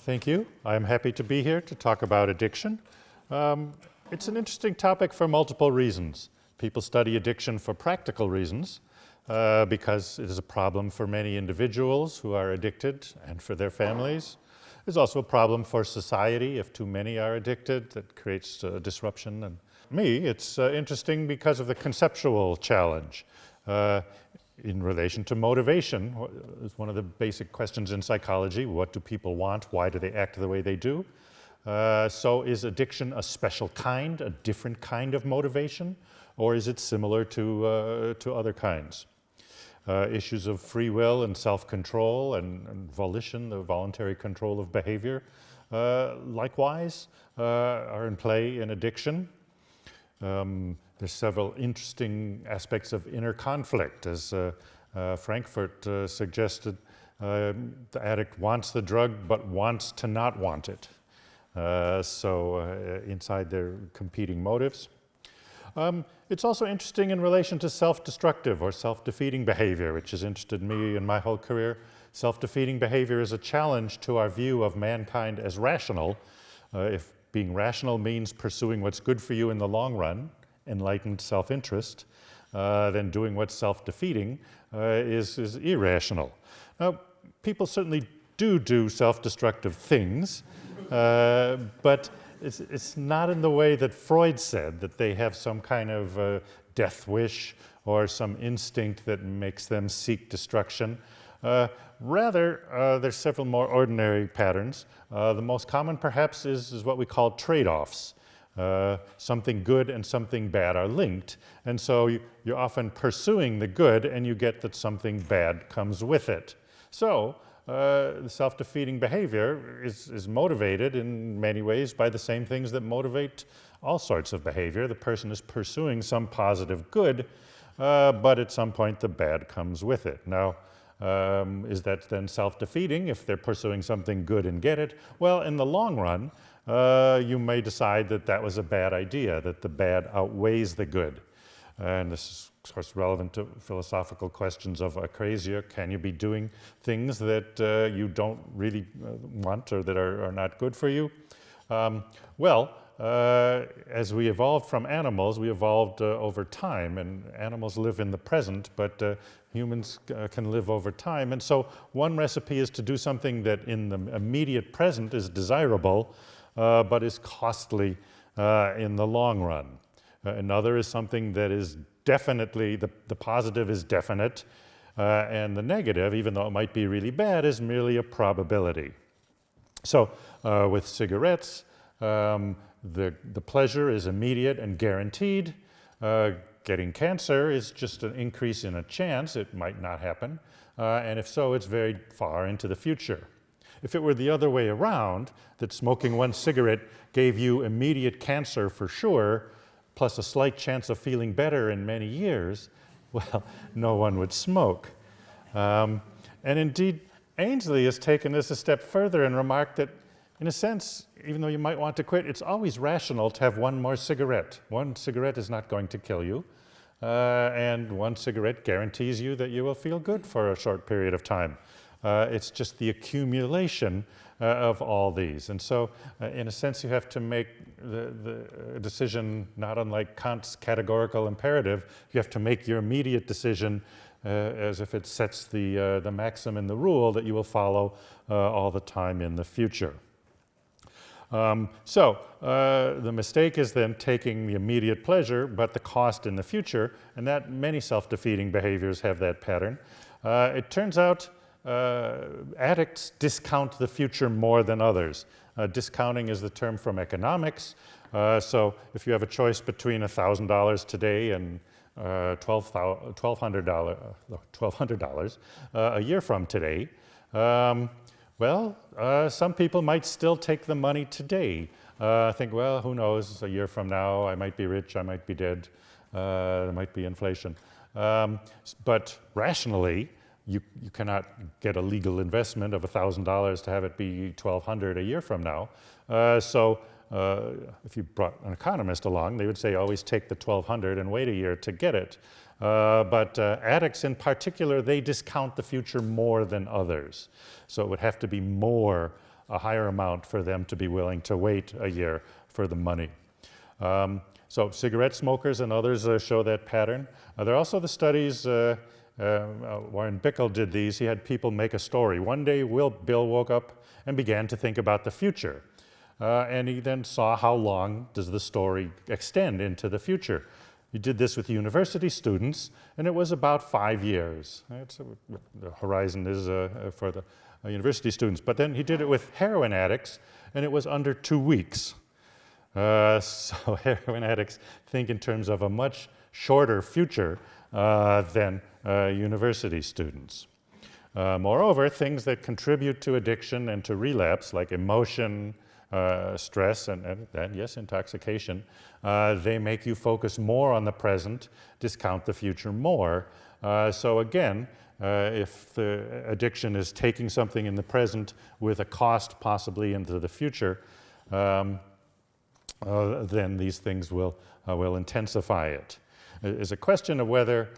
Thank you. I'm happy to be here to talk about addiction. It's an interesting topic for multiple reasons. People study addiction for practical reasons, because it is a problem for many individuals who are addicted and for their families. It's also a problem for society. If too many are addicted, that creates disruption. And me, it's interesting because of the conceptual challenge. In relation to motivation, it's one of the basic questions in psychology. What do people want? Why do they act the way they do? So is addiction a special kind, a different kind of motivation? Or is it similar to other kinds? Issues of free will and self-control and volition, the voluntary control of behavior, likewise, are in play in addiction. There's several interesting aspects of inner conflict. As Frankfurt suggested, the addict wants the drug but wants to not want it. Inside their competing motives. It's also interesting in relation to self-destructive or self-defeating behavior, which has interested me in my whole career. Self-defeating behavior is a challenge to our view of mankind as rational. If being rational means pursuing what's good for you in the long run, enlightened self-interest, then doing what's self-defeating is irrational. Now, people certainly do self-destructive things, but it's not in the way that Freud said, that they have some kind of death wish or some instinct that makes them seek destruction. Rather, there's several more ordinary patterns. The most common, perhaps, is what we call trade-offs. Something good and something bad are linked, and so you're often pursuing the good, and you get that something bad comes with it. So, the self-defeating behavior is motivated in many ways by the same things that motivate all sorts of behavior. The person is pursuing some positive good, but at some point the bad comes with it. Now, is that then self-defeating if they're pursuing something good and get it? Well, in the long run, you may decide that that was a bad idea, that the bad outweighs the good. And this is, of course, relevant to philosophical questions of acrasia. Can you be doing things that you don't really want or that are not good for you? As we evolved from animals, we evolved over time, and animals live in the present, but humans can live over time. And so one recipe is to do something that in the immediate present is desirable, but is costly in the long run. Another is something that is definitely, the positive is definite, and the negative, even though it might be really bad, is merely a probability. So with cigarettes, the pleasure is immediate and guaranteed. Getting cancer is just an increase in a chance. It might not happen, and if so, it's very far into the future. If it were the other way around, that smoking one cigarette gave you immediate cancer for sure, plus a slight chance of feeling better in many years, well, no one would smoke. And indeed, Ainsley has taken this a step further and remarked that, in a sense, even though you might want to quit, it's always rational to have one more cigarette. One cigarette is not going to kill you, and one cigarette guarantees you that you will feel good for a short period of time. It's just the accumulation of all these. And so, in a sense, you have to make the decision, not unlike Kant's categorical imperative. You have to make your immediate decision as if it sets the maxim and the rule that you will follow all the time in the future. The mistake is then taking the immediate pleasure, but the cost in the future, and that many self-defeating behaviors have that pattern. It turns out addicts discount the future more than others. Discounting is the term from economics. So if you have a choice between $1,000 today and $1,200 a year from today, some people might still take the money today. Think, well, who knows, a year from now I might be rich, I might be dead, there might be inflation. But rationally, you cannot get a legal investment of $1,000 to have it be $1,200 a year from now. If you brought an economist along, they would say always take the $1,200 and wait a year to get it. But addicts in particular, they discount the future more than others. So it would have to be more a higher amount for them to be willing to wait a year for the money. So cigarette smokers and others show that pattern. There are also the studies, Warren Bickel did these. He had people make a story. One day Bill woke up and began to think about the future. And he then saw how long does the story extend into the future. He did this with university students, and it was about 5 years. The horizon is for the university students. But then he did it with heroin addicts, and it was under 2 weeks. So heroin addicts think in terms of a much shorter future than university students. Moreover, things that contribute to addiction and to relapse, like emotion, stress, and yes, intoxication, they make you focus more on the present, discount the future more. So again, if the addiction is taking something in the present with a cost possibly into the future, then these things will intensify it. It's a question of whether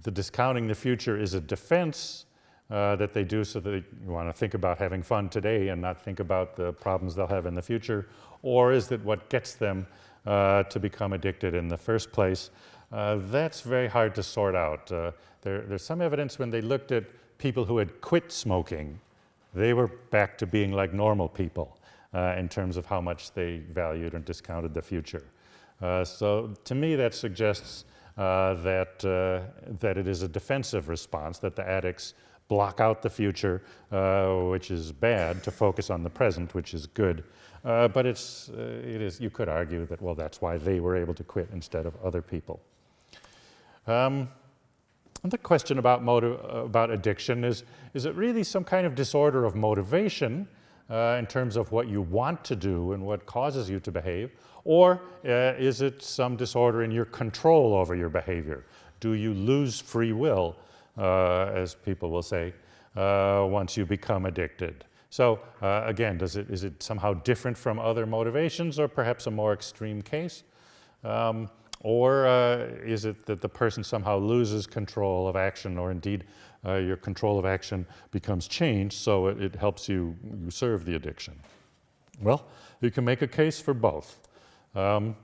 the discounting the future is a defense that they do so that they want to think about having fun today and not think about the problems they'll have in the future, or is that what gets them to become addicted in the first place? That's very hard to sort out. There's some evidence when they looked at people who had quit smoking, they were back to being like normal people in terms of how much they valued and discounted the future. So to me that suggests that it is a defensive response, that the addicts block out the future, which is bad, to focus on the present, which is good. But you could argue that, well, that's why they were able to quit instead of other people. The question about addiction is it really some kind of disorder of motivation in terms of what you want to do and what causes you to behave, or is it some disorder in your control over your behavior? Do you lose free will, as people will say, once you become addicted? So again, is it somehow different from other motivations, or perhaps a more extreme case? Or is it that the person somehow loses control of action, or indeed your control of action becomes changed so it helps you serve the addiction? Well, you can make a case for both. In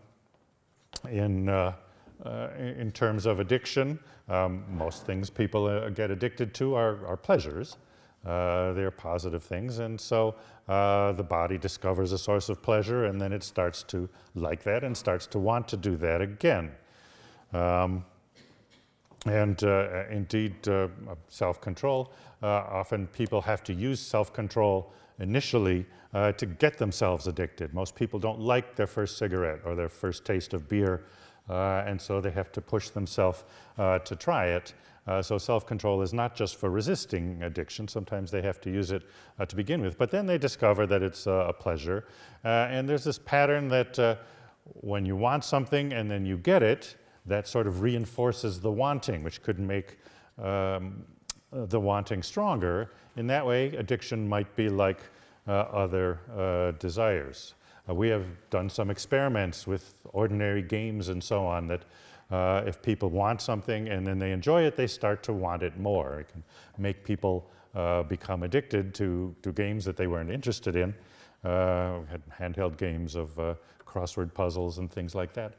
terms of addiction, most things people get addicted to are pleasures. They're positive things, and so the body discovers a source of pleasure, and then it starts to like that and starts to want to do that again. Indeed, self-control, often people have to use self-control initially to get themselves addicted. Most people don't like their first cigarette or their first taste of beer, and so they have to push themselves to try it. So self-control is not just for resisting addiction. Sometimes they have to use it to begin with, but then they discover that it's a pleasure. And there's this pattern that when you want something and then you get it, that sort of reinforces the wanting, which could make the wanting stronger. In that way, addiction might be like other desires. We have done some experiments with ordinary games and so on that if people want something and then they enjoy it, they start to want it more. It can make people become addicted to games that they weren't interested in. We had handheld games of crossword puzzles and things like that.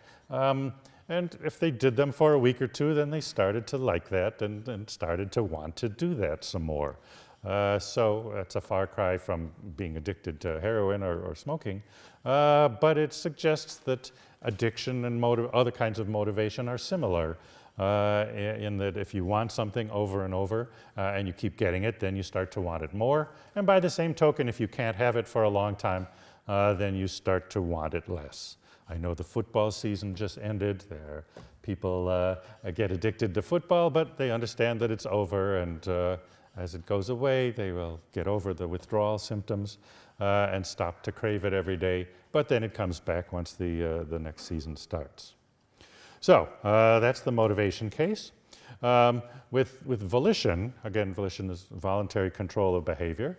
And if they did them for a week or two, then they started to like that and started to want to do that some more. So it's a far cry from being addicted to heroin or smoking, but it suggests that addiction and other kinds of motivation are similar in that if you want something over and over and you keep getting it, then you start to want it more. And by the same token, if you can't have it for a long time, then you start to want it less. I know the football season just ended. People get addicted to football, but they understand that it's over, and as it goes away, they will get over the withdrawal symptoms and stop to crave it every day, but then it comes back once the next season starts. So that's the motivation case. With volition, again, volition is voluntary control of behavior.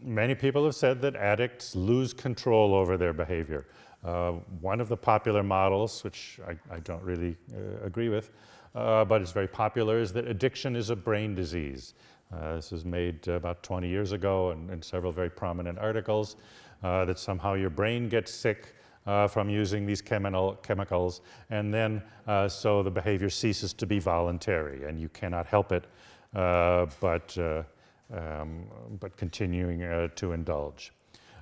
Many people have said that addicts lose control over their behavior. One of the popular models, which I don't really agree with, but it's very popular, is that addiction is a brain disease. This was made about 20 years ago in several very prominent articles, that somehow your brain gets sick from using these chemicals, and then so the behavior ceases to be voluntary, and you cannot help it but continuing to indulge.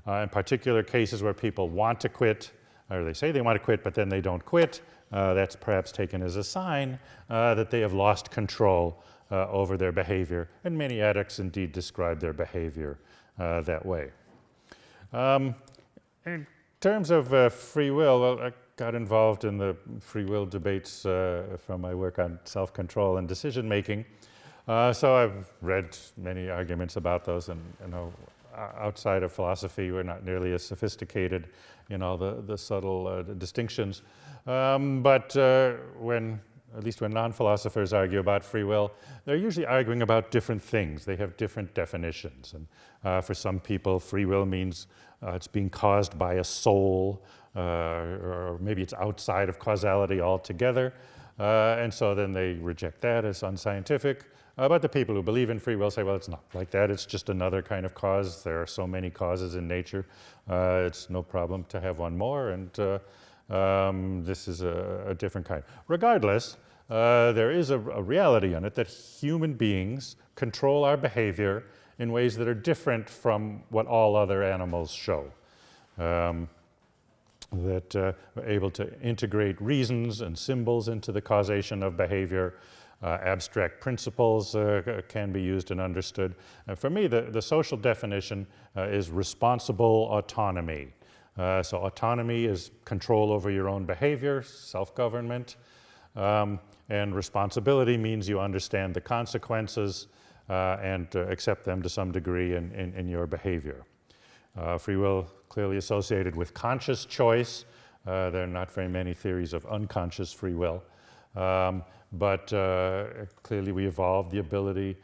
In particular cases where people want to quit, or they say they want to quit, but then they don't quit, that's perhaps taken as a sign that they have lost control over their behavior, and many addicts indeed describe their behavior that way. In terms of free will, well, I got involved in the free will debates from my work on self-control and decision-making. So I've read many arguments about those, and outside of philosophy, we're not nearly as sophisticated in all the subtle distinctions. But at least when non-philosophers argue about free will, they're usually arguing about different things. They have different definitions. And for some people, free will means it's being caused by a soul, or maybe it's outside of causality altogether. And so then they reject that as unscientific. But the people who believe in free will say, well, it's not like that. It's just another kind of cause. There are so many causes in nature. It's no problem to have one more, and this is a different kind. Regardless, there is a reality in it that human beings control our behavior in ways that are different from what all other animals show. That we're able to integrate reasons and symbols into the causation of behavior. Abstract principles can be used and understood. And for me, the social definition is responsible autonomy. So autonomy is control over your own behavior, self-government, and responsibility means you understand the consequences and accept them to some degree in your behavior. Free will clearly associated with conscious choice. There are not very many theories of unconscious free will. But clearly we evolved the ability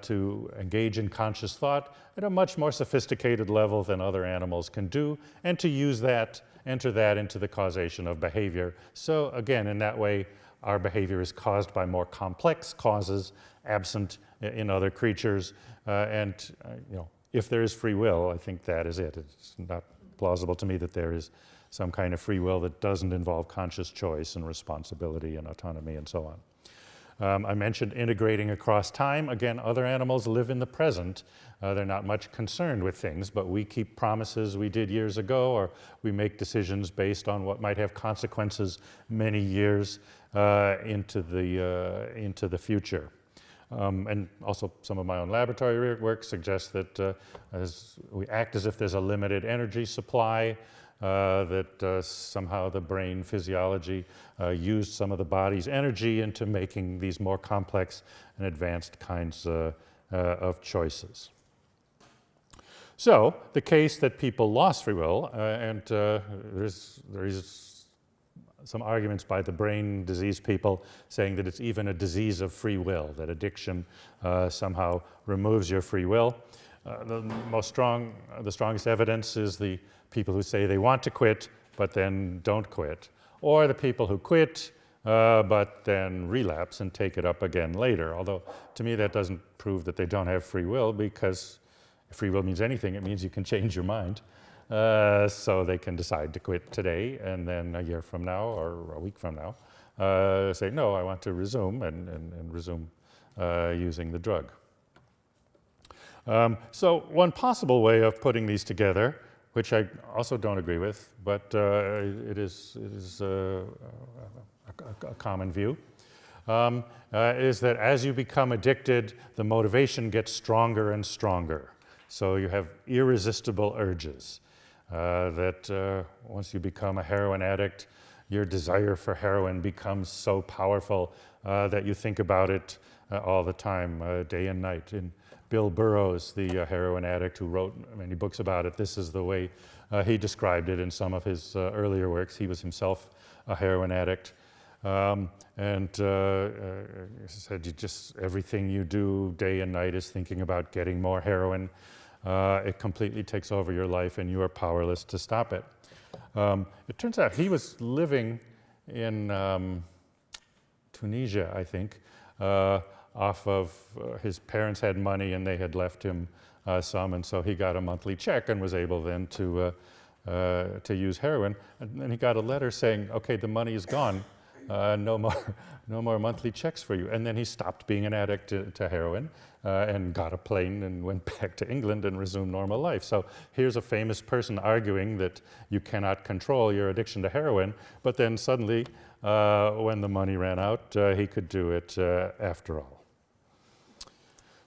to engage in conscious thought at a much more sophisticated level than other animals can do, and to use that, enter that into the causation of behavior. So again, in that way, our behavior is caused by more complex causes absent in other creatures. If there is free will, I think that is it. It's not plausible to me that there is some kind of free will that doesn't involve conscious choice and responsibility and autonomy and so on. I mentioned integrating across time. Again, other animals live in the present. They're not much concerned with things, but we keep promises we did years ago, or we make decisions based on what might have consequences many years into the future. And also some of my own laboratory work suggests that we act as if there's a limited energy supply, that somehow the brain physiology used some of the body's energy into making these more complex and advanced kinds of choices. So the case that people lost free will, and there is some arguments by the brain disease people saying that it's even a disease of free will, that addiction somehow removes your free will. The strongest evidence is the people who say they want to quit but then don't quit, or the people who quit but then relapse and take it up again later. Although to me that doesn't prove that they don't have free will, because if free will means anything, it means you can change your mind. So they can decide to quit today, and then a year from now or a week from now say, no, I want to resume, and resume using the drug. So one possible way of putting these together, which I also don't agree with, but it is a common view, is that as you become addicted, the motivation gets stronger and stronger. So you have irresistible urges. That once you become a heroin addict, your desire for heroin becomes so powerful that you think about it all the time, day and night. In Bill Burroughs, the heroin addict who wrote many books about it, this is the way he described it in some of his earlier works. He was himself a heroin addict. He said, everything you do day and night is thinking about getting more heroin. It completely takes over your life and you are powerless to stop it. It turns out he was living in Tunisia, I think, off of his parents had money and they had left him some, and so he got a monthly check and was able then to use heroin. And then he got a letter saying, okay, the money is gone, no more monthly checks for you. And then he stopped being an addict to heroin and got a plane and went back to England and resumed normal life. So here's a famous person arguing that you cannot control your addiction to heroin, but then suddenly, when the money ran out, he could do it after all.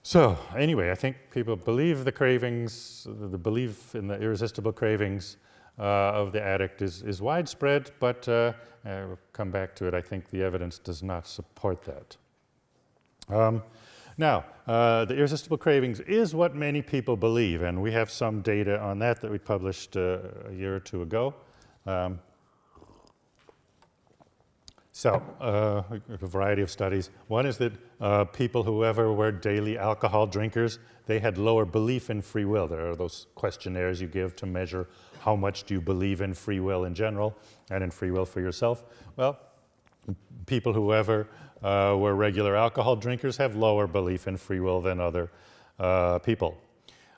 So anyway, I think people believe the cravings, the belief in the irresistible cravings of the addict is widespread, but we'll come back to it. I think the evidence does not support that. Now, the irresistible cravings is what many people believe, and we have some data on that we published a year or two ago. So, a variety of studies. One is that people who ever were daily alcohol drinkers, they had lower belief in free will. There are those questionnaires you give to measure how much do you believe in free will in general and in free will for yourself. Well, people who ever were regular alcohol drinkers have lower belief in free will than other people.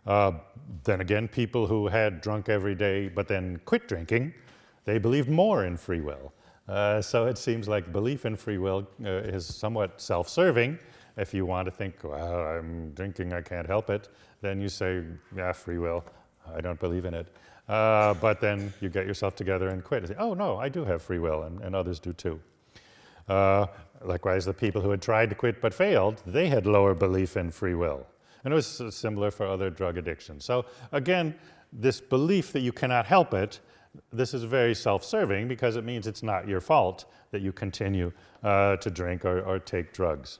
Then again, people who had drunk every day but then quit drinking, they believed more in free will. So it seems like belief in free will is somewhat self-serving. If you want to think, well, I'm drinking, I can't help it, then you say, yeah, free will, I don't believe in it. But then you get yourself together and quit and say, oh no, I do have free will, and others do too. Likewise, the people who had tried to quit but failed, they had lower belief in free will. And it was similar for other drug addictions. So again, this belief that you cannot help it, this is very self-serving because it means it's not your fault that you continue to drink or take drugs.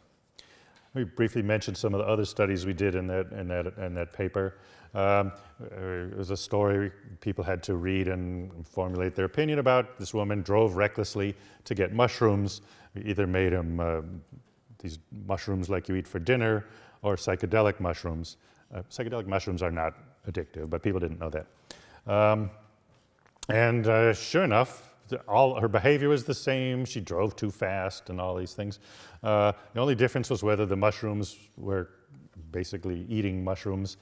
We briefly mentioned some of the other studies we did in that paper. It was a story people had to read and formulate their opinion about. This woman drove recklessly to get mushrooms. We either made them these mushrooms like you eat for dinner or psychedelic mushrooms. Psychedelic mushrooms are not addictive, but people didn't know that. And sure enough, all her behavior was the same. She drove too fast and all these things. The only difference was whether the mushrooms were basically eating mushrooms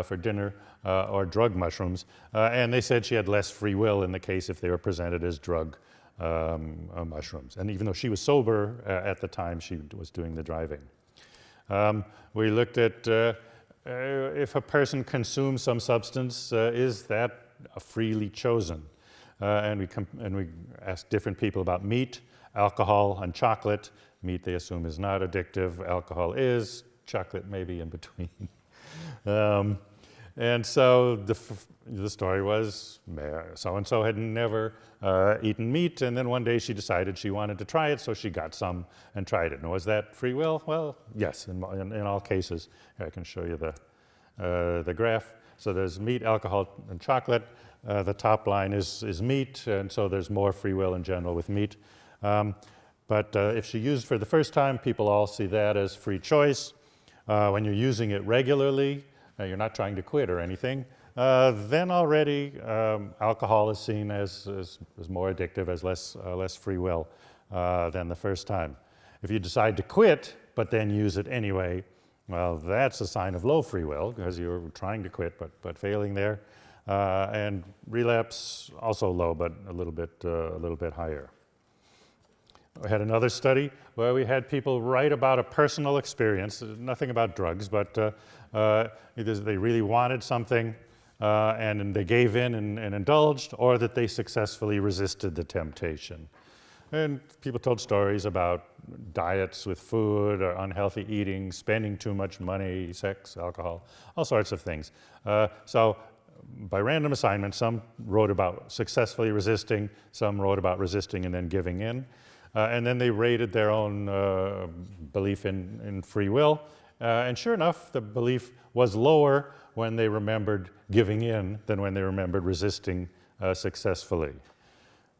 for dinner or drug mushrooms. And they said she had less free will in the case if they were presented as drug mushrooms. And even though she was sober at the time she was doing the driving. We looked at if a person consumes some substance, is that freely chosen? And we asked different people about meat, alcohol, and chocolate. Meat they assume is not addictive, alcohol is, chocolate maybe in between. And so the story was so-and-so had never eaten meat, and then one day she decided she wanted to try it, so she got some and tried it. And was that free will? Well, yes, in all cases. Here, I can show you the graph. So there's meat, alcohol, and chocolate. The top line is meat, and so there's more free will in general with meat. But if she used for the first time, people all see that as free choice. When you're using it regularly, you're not trying to quit or anything, then already alcohol is seen as more addictive, as less free will than the first time. If you decide to quit, but then use it anyway, well, that's a sign of low free will, because you're trying to quit, but failing there. And relapse, also low, but a little bit higher. We had another study where we had people write about a personal experience, nothing about drugs, but either they really wanted something and they gave in and indulged, or that they successfully resisted the temptation. And people told stories about diets with food, or unhealthy eating, spending too much money, sex, alcohol, all sorts of things. So by random assignment, some wrote about successfully resisting, some wrote about resisting and then giving in. And then they rated their own belief in free will. And sure enough, the belief was lower when they remembered giving in than when they remembered resisting successfully.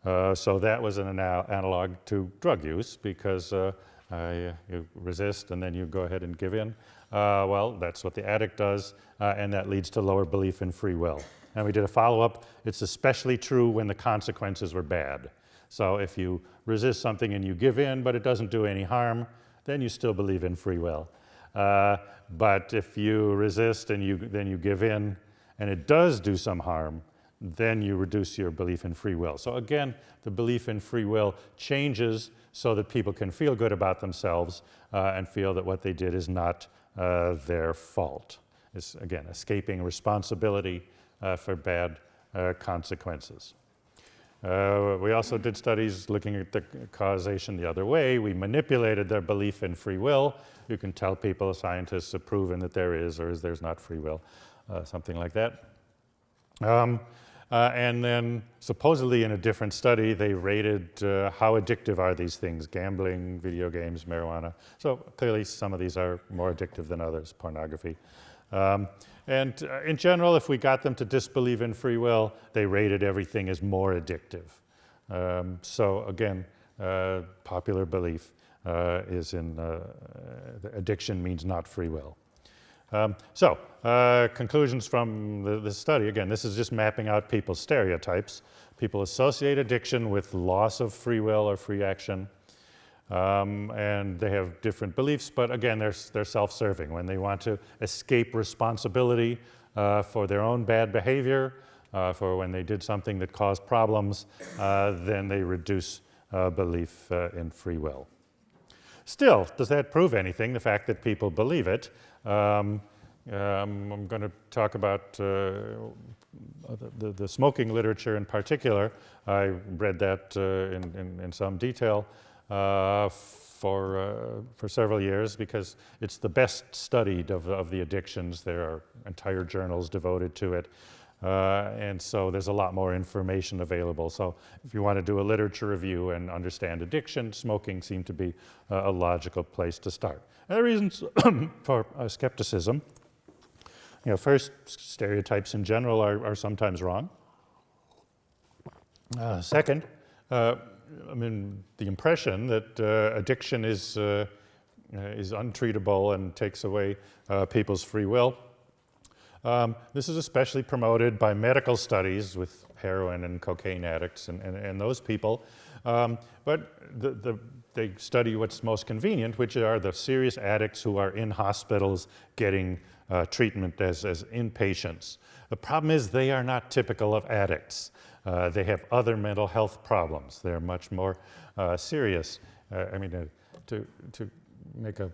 So that was an analog to drug use, because you resist and then you go ahead and give in. Well, that's what the addict does, and that leads to lower belief in free will. and we did a follow-up. It's especially true when the consequences were bad. So if you resist something and you give in, but it doesn't do any harm, then you still believe in free will. But if you resist and then you give in, and it does do some harm, then you reduce your belief in free will. So again, the belief in free will changes so that people can feel good about themselves and feel that what they did is not their fault. It's, again, escaping responsibility for bad consequences. We also did studies looking at the causation the other way. We manipulated their belief in free will. You can tell people, scientists have proven that there is or there's not free will, something like that. And then supposedly in a different study, they rated how addictive are these things, gambling, video games, marijuana. So clearly some of these are more addictive than others, pornography. And in general, if we got them to disbelieve in free will, they rated everything as more addictive. So again, popular belief is in addiction means not free will. Conclusions from this study. Again, this is just mapping out people's stereotypes. People associate addiction with loss of free will or free action. And they have different beliefs, but again, they're self-serving. When they want to escape responsibility for their own bad behavior, for when they did something that caused problems, then they reduce belief in free will. Still, does that prove anything, the fact that people believe it? I'm going to talk about the smoking literature in particular. I read that in some detail for several years because it's the best studied of the addictions. There are entire journals devoted to it. And so there's a lot more information available. So if you want to do a literature review and understand addiction, smoking seemed to be a logical place to start. And the reasons for skepticism, first, stereotypes in general are sometimes wrong. Second, the impression that addiction is untreatable and takes away people's free will. This is especially promoted by medical studies with heroin and cocaine addicts and those people. But they study what's most convenient, which are the serious addicts who are in hospitals getting treatment as inpatients. The problem is they are not typical of addicts. They have other mental health problems. They're much more serious. To make a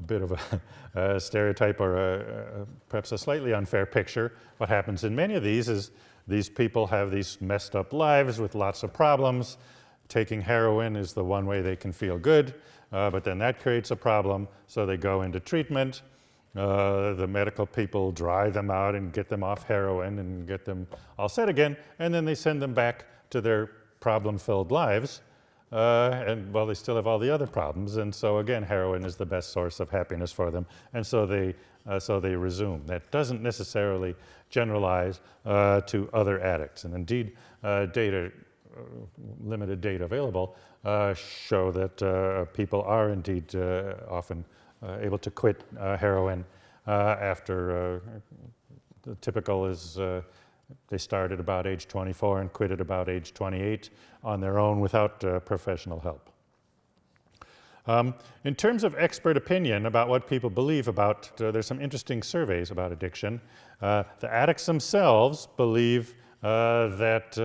bit of a stereotype or perhaps a slightly unfair picture, what happens in many of these is these people have these messed up lives with lots of problems. Taking heroin is the one way they can feel good, but then that creates a problem, so they go into treatment. The medical people dry them out and get them off heroin and get them all set again, and then they send them back to their problem-filled lives. Well, they still have all the other problems, and so again, heroin is the best source of happiness for them, and so they resume. That doesn't necessarily generalize to other addicts, and indeed, limited data available show that people are indeed often able to quit heroin after the typical is they start at about age 24 and quit at about age 28 on their own without professional help. In terms of expert opinion about what people believe about, there's some interesting surveys about addiction. The addicts themselves believe that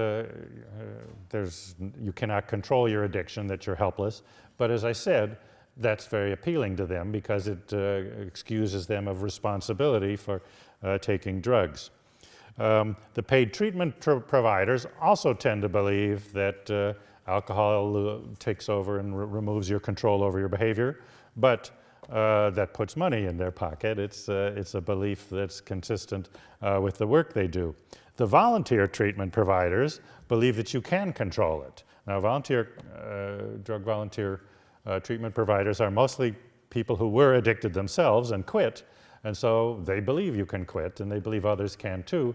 you cannot control your addiction, that you're helpless. But as I said, that's very appealing to them because it excuses them of responsibility for taking drugs. The paid treatment providers also tend to believe that alcohol takes over and removes your control over your behavior, but that puts money in their pocket. It's a belief that's consistent with the work they do. The volunteer treatment providers believe that you can control it. Now, drug volunteer treatment providers are mostly people who were addicted themselves and quit, and so they believe you can quit, and they believe others can too,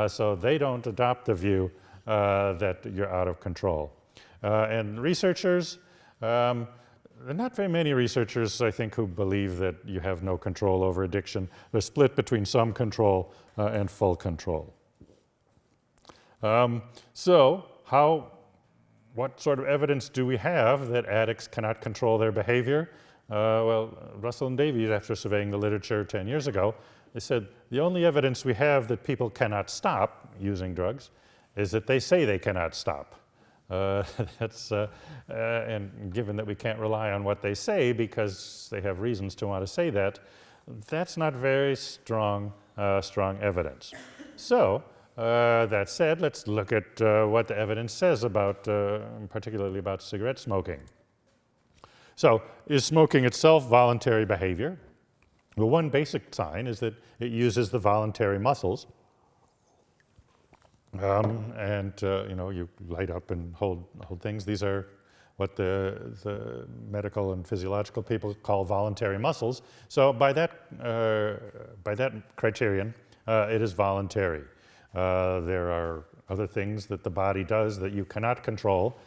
so they don't adopt the view that you're out of control. And researchers are not very many researchers, I think, who believe that you have no control over addiction. They're split between some control and full control. So what sort of evidence do we have that addicts cannot control their behavior? Well, Russell and Davies, after surveying the literature 10 years ago, they said the only evidence we have that people cannot stop using drugs is that they say they cannot stop. And given that we can't rely on what they say because they have reasons to want to say that, that's not very strong evidence. So, that said, let's look at what the evidence says about, particularly about cigarette smoking. So, is smoking itself voluntary behavior? Well, one basic sign is that it uses the voluntary muscles. You know, you light up and hold things. These are what the medical and physiological people call voluntary muscles. So by that criterion, it is voluntary. There are other things that the body does that you cannot control,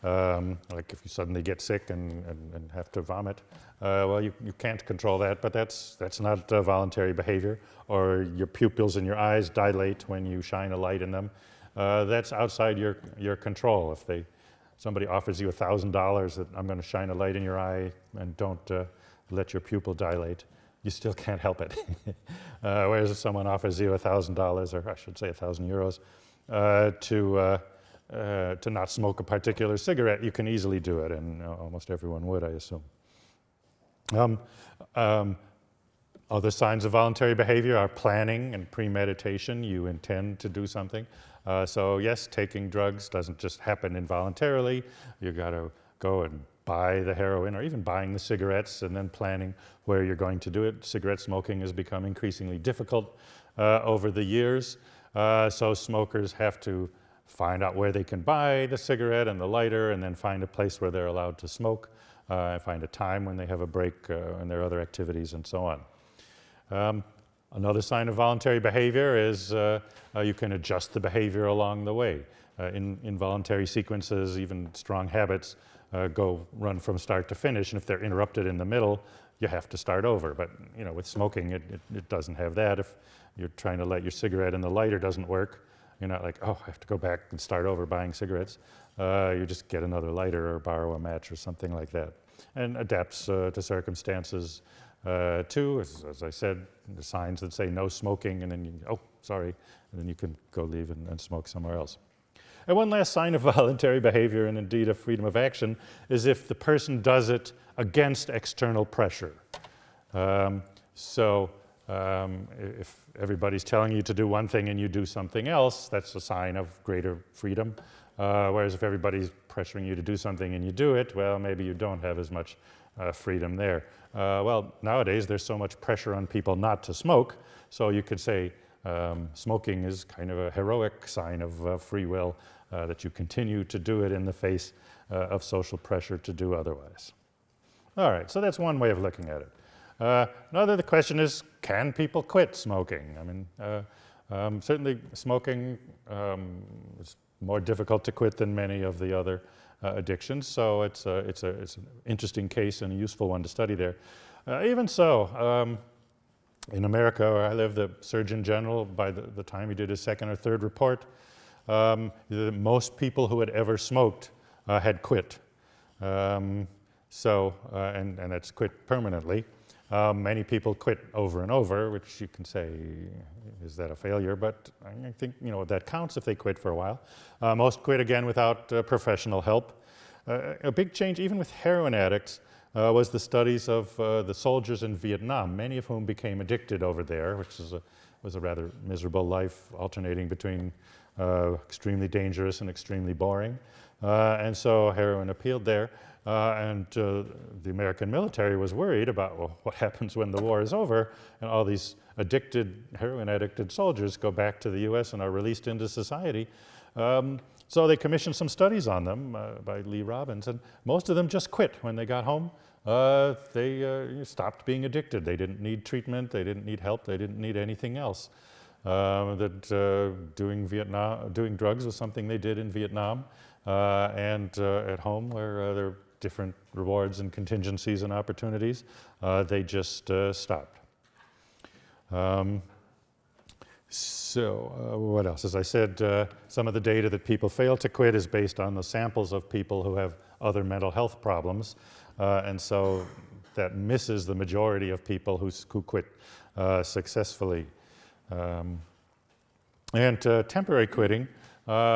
like if you suddenly get sick and have to vomit. Well, you can't control that, but that's not voluntary behavior. Or your pupils in your eyes dilate when you shine a light in them. That's outside your control. If somebody offers you $1,000 that I'm going to shine a light in your eye and don't let your pupil dilate, you still can't help it. Whereas if someone offers you $1,000, or I should say €1,000, to not smoke a particular cigarette, you can easily do it, and almost everyone would, I assume. Other signs of voluntary behavior are planning and premeditation. You intend to do something. So yes, taking drugs doesn't just happen involuntarily. You got to go and buy the heroin, or even buying the cigarettes and then planning where you're going to do it. Cigarette smoking has become increasingly difficult over the years. So smokers have to find out where they can buy the cigarette and the lighter, and then find a place where they're allowed to smoke, find a time when they have a break and their other activities, and so on. Another sign of voluntary behavior is you can adjust the behavior along the way. In involuntary sequences, even strong habits run from start to finish, and if they're interrupted in the middle, you have to start over. But you know, with smoking, it doesn't have that. If you're trying to light your cigarette and the lighter doesn't work, you're not like, oh, I have to go back and start over buying cigarettes. You just get another lighter or borrow a match or something like that, and adapts to circumstances too. As I said, the signs that say no smoking, and then you, oh, sorry, and then you can go leave and smoke somewhere else. And one last sign of voluntary behavior, and indeed of freedom of action, is if the person does it against external pressure. If everybody's telling you to do one thing and you do something else, that's a sign of greater freedom. Whereas if everybody's pressuring you to do something and you do it, well, maybe you don't have as much freedom there. Well, nowadays there's so much pressure on people not to smoke, so you could say smoking is kind of a heroic sign of free will, that you continue to do it in the face of social pressure to do otherwise. All right, so that's one way of looking at it. The question is, can people quit smoking? I mean, certainly smoking is more difficult to quit than many of the other addictions, so it's an interesting case and a useful one to study there. Even so, in America, where I live, the Surgeon General, by the time he did his second or third report, most people who had ever smoked had quit. And that's quit permanently. Many people quit over and over, which you can say, is that a failure? But I think, you know, that counts if they quit for a while. Most quit again without professional help. A big change, even with heroin addicts, was the studies of the soldiers in Vietnam, many of whom became addicted over there, which was a rather miserable life, alternating between extremely dangerous and extremely boring. And so heroin appealed there. The American military was worried about, well, what happens when the war is over and all these heroin-addicted soldiers go back to the US and are released into society. So they commissioned some studies on them by Lee Robbins, and most of them just quit when they got home. They stopped being addicted. They didn't need treatment, they didn't need help, they didn't need anything else. Doing drugs was something they did in Vietnam, and at home where they're different rewards and contingencies and opportunities, they just stopped. What else? As I said, some of the data that people fail to quit is based on the samples of people who have other mental health problems, and so that misses the majority of people who quit successfully. And temporary quitting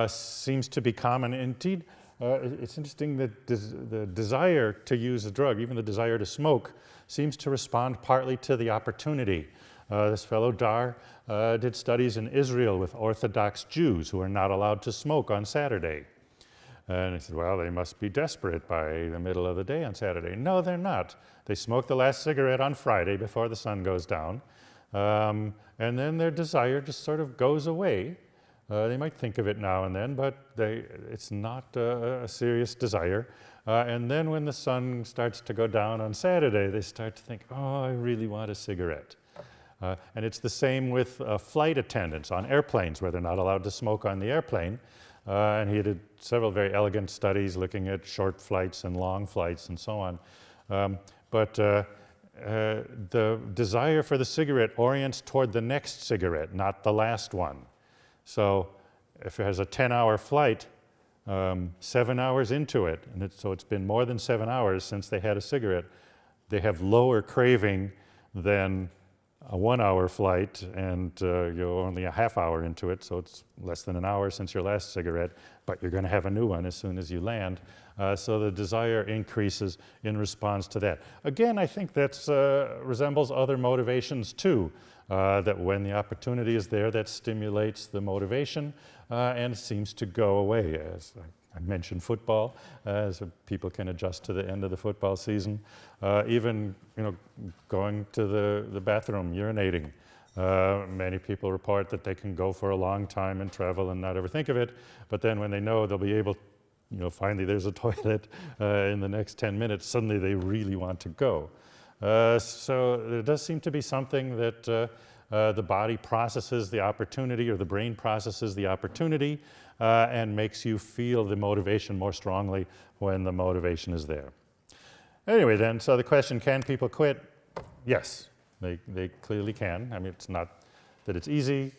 seems to be common. Indeed, it's interesting that the desire to use a drug, even the desire to smoke, seems to respond partly to the opportunity. This fellow Dar did studies in Israel with Orthodox Jews who are not allowed to smoke on Saturday. And he said, well, they must be desperate by the middle of the day on Saturday. No, they're not. They smoke the last cigarette on Friday before the sun goes down. And then their desire just sort of goes away. They might think of it now and then, but it's not a serious desire. And then when the sun starts to go down on Saturday, they start to think, oh, I really want a cigarette. And it's the same with flight attendants on airplanes where they're not allowed to smoke on the airplane. And he did several very elegant studies looking at short flights and long flights and so on. But the desire for the cigarette orients toward the next cigarette, not the last one. So if it has a 10-hour flight, 7 hours into it, and so it's been more than 7 hours since they had a cigarette, they have lower craving than a 1-hour flight, and you're only a half hour into it, so it's less than an hour since your last cigarette, but you're going to have a new one as soon as you land. So the desire increases in response to that. Again, I think that resembles other motivations too, that when the opportunity is there, that stimulates the motivation and seems to go away. As I mentioned football, so people can adjust to the end of the football season. Even going to the bathroom, urinating. Many people report that they can go for a long time and travel and not ever think of it, but then when they know they'll be able, finally there's a toilet in the next 10 minutes, suddenly they really want to go. So there does seem to be something that the body processes the opportunity, or the brain processes the opportunity, and makes you feel the motivation more strongly when the motivation is there. Anyway then, so the question, can people quit? Yes, they clearly can. I mean, it's not that it's easy.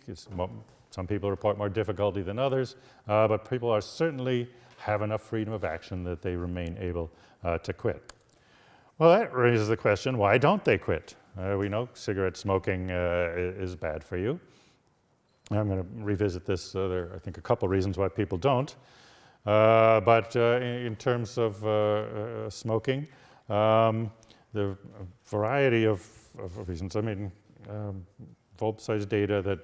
Some people report more difficulty than others, but people are certainly have enough freedom of action that they remain able to quit. Well, that raises the question, why don't they quit? We know cigarette smoking is bad for you. I'm going to revisit this. There are, I think, a couple reasons why people don't. But in terms of smoking, the variety of reasons. I mean, Volpsi's data that,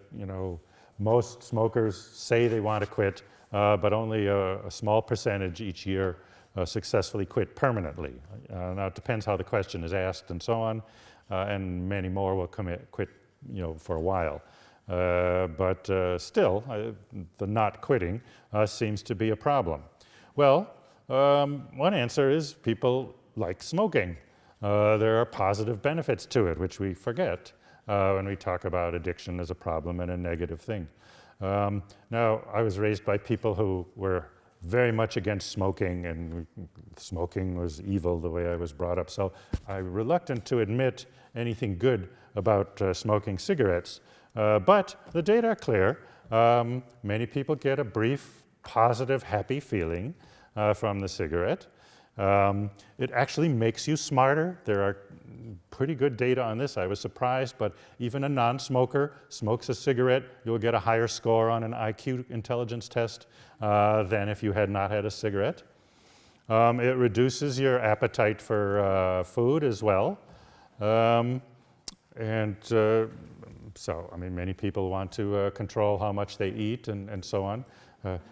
most smokers say they want to quit, but only a small percentage each year successfully quit permanently. Now, it depends how the question is asked and so on, and many more will quit, for a while. But still, the not quitting seems to be a problem. Well, one answer is people like smoking. There are positive benefits to it, which we forget when we talk about addiction as a problem and a negative thing. Now, I was raised by people who were very much against smoking, and smoking was evil the way I was brought up. So I'm reluctant to admit anything good about smoking cigarettes. But the data are clear. Many people get a brief, positive, happy feeling from the cigarette. It actually makes you smarter. There are pretty good data on this. I was surprised, but even a non-smoker smokes a cigarette, you'll get a higher score on an IQ intelligence test than if you had not had a cigarette. It reduces your appetite for food as well. So, I mean, many people want to control how much they eat and so on.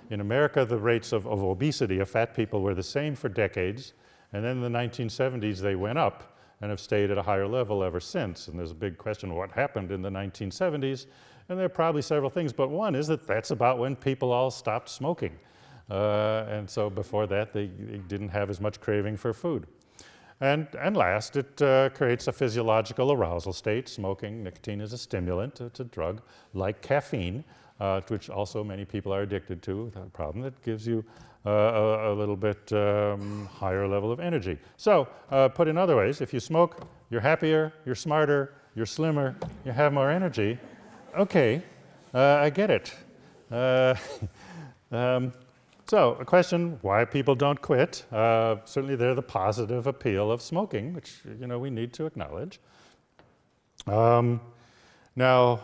In America, the rates of obesity of fat people were the same for decades, and then in the 1970s they went up and have stayed at a higher level ever since. And there's a big question, what happened in the 1970s? And there are probably several things, but one is that that's about when people all stopped smoking. And so before that, they didn't have as much craving for food. And last, it creates a physiological arousal state. Smoking, nicotine is a stimulant, it's a drug, like caffeine. which also many people are addicted to, the problem that gives you a little bit higher level of energy. So, put in other ways, if you smoke, you're happier, you're smarter, you're slimmer, you have more energy. Okay, I get it. So, a question, why people don't quit. Certainly there's the positive appeal of smoking, which, we need to acknowledge. Now,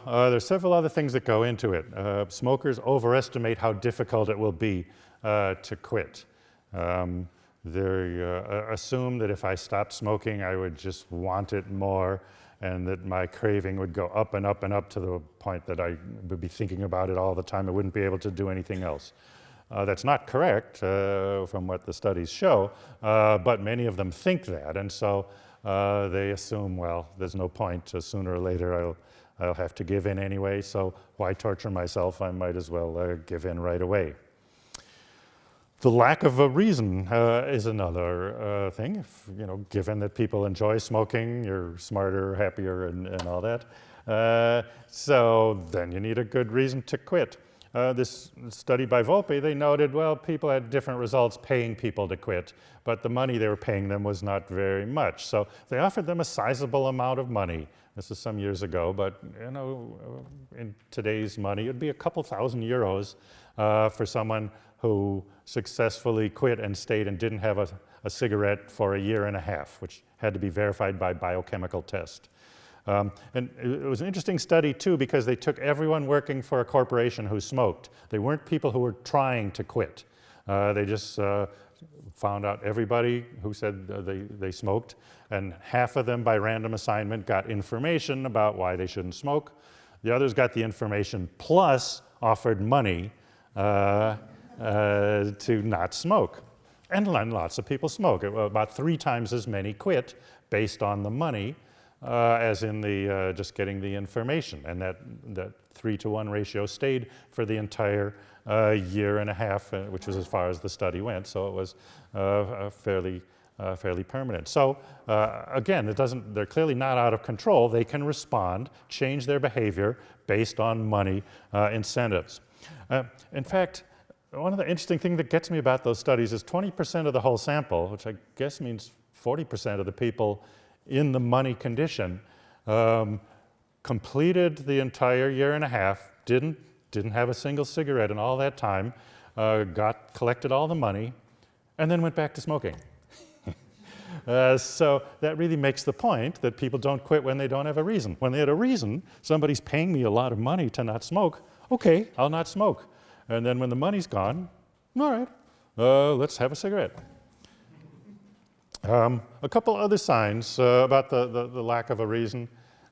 there's several other things that go into it. Smokers overestimate how difficult it will be to quit. They assume that if I stopped smoking, I would just want it more, and that my craving would go up and up and up to the point that I would be thinking about it all the time. I wouldn't be able to do anything else. That's not correct from what the studies show, but many of them think that, and so they assume, well, there's no point. Sooner or later I'll have to give in anyway, so why torture myself? I might as well give in right away. The lack of a reason is another thing. If, given that people enjoy smoking, you're smarter, happier, and all that. So then you need a good reason to quit. This study by Volpe, they noted, well, people had different results paying people to quit, but the money they were paying them was not very much. So they offered them a sizable amount of money. This was some years ago, but in today's money, it'd be a couple €1,000 for someone who successfully quit and stayed and didn't have a cigarette for 1.5 years, which had to be verified by biochemical test. And it was an interesting study, too, because they took everyone working for a corporation who smoked. They weren't people who were trying to quit. They just found out everybody who said they smoked, and half of them, by random assignment, got information about why they shouldn't smoke. The others got the information plus offered money to not smoke. And lots of people smoke. About 3 times as many quit based on the money as in the just getting the information, and that 3-to-1 ratio stayed for the entire 1.5 years, which was as far as the study went. So it was fairly permanent. So again, they're clearly not out of control. They can respond, change their behavior based on money incentives. In fact, one of the interesting things that gets me about those studies is 20% of the whole sample, which I guess means 40% of the people in the money condition, completed the entire 1.5 years, didn't have a single cigarette in all that time, collected all the money, and then went back to smoking. So that really makes the point that people don't quit when they don't have a reason. When they had a reason, somebody's paying me a lot of money to not smoke, okay, I'll not smoke. And then when the money's gone, all right, let's have a cigarette. A couple other signs about the lack of a reason.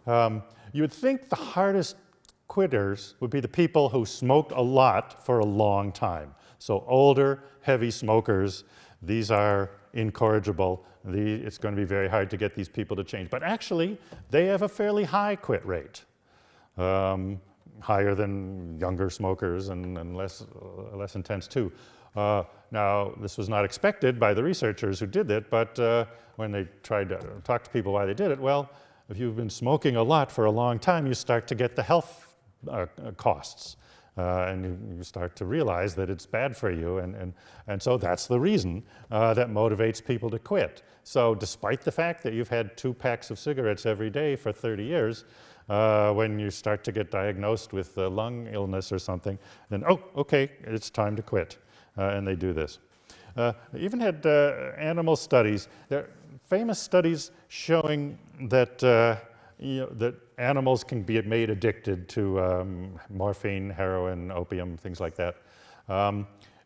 You would think the hardest quitters would be the people who smoked a lot for a long time. So older, heavy smokers, these are incorrigible. It's going to be very hard to get these people to change. But actually, they have a fairly high quit rate. Higher than younger smokers and less intense too. Now, this was not expected by the researchers who did it, but when they tried to talk to people why they did it, well, if you've been smoking a lot for a long time, you start to get the health costs. And you start to realize that it's bad for you, and so that's the reason that motivates people to quit. So despite the fact that you've had 2 packs of cigarettes every day for 30 years, when you start to get diagnosed with lung illness or something, then, oh, okay, it's time to quit. And they do this. Even had animal studies. There are famous studies showing that, that animals can be made addicted to morphine, heroin, opium, things like that.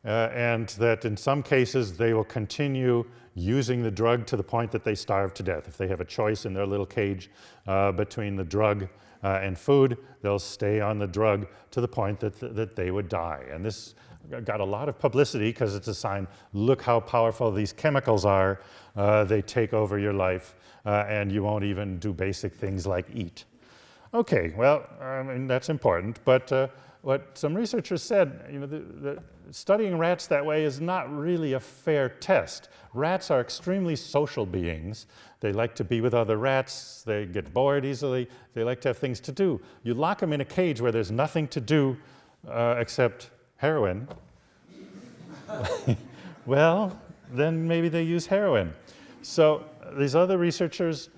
And that in some cases they will continue using the drug to the point that they starve to death. If they have a choice in their little cage between the drug and food, they'll stay on the drug to the point that they would die. And this got a lot of publicity because it's a sign, look how powerful these chemicals are. They take over your life and you won't even do basic things like eat. Okay, well, I mean, that's important, but what some researchers said, the studying rats that way is not really a fair test. Rats are extremely social beings. They like to be with other rats. They get bored easily. They like to have things to do. You lock them in a cage where there's nothing to do, except heroin, well, then maybe they use heroin. So these other researchers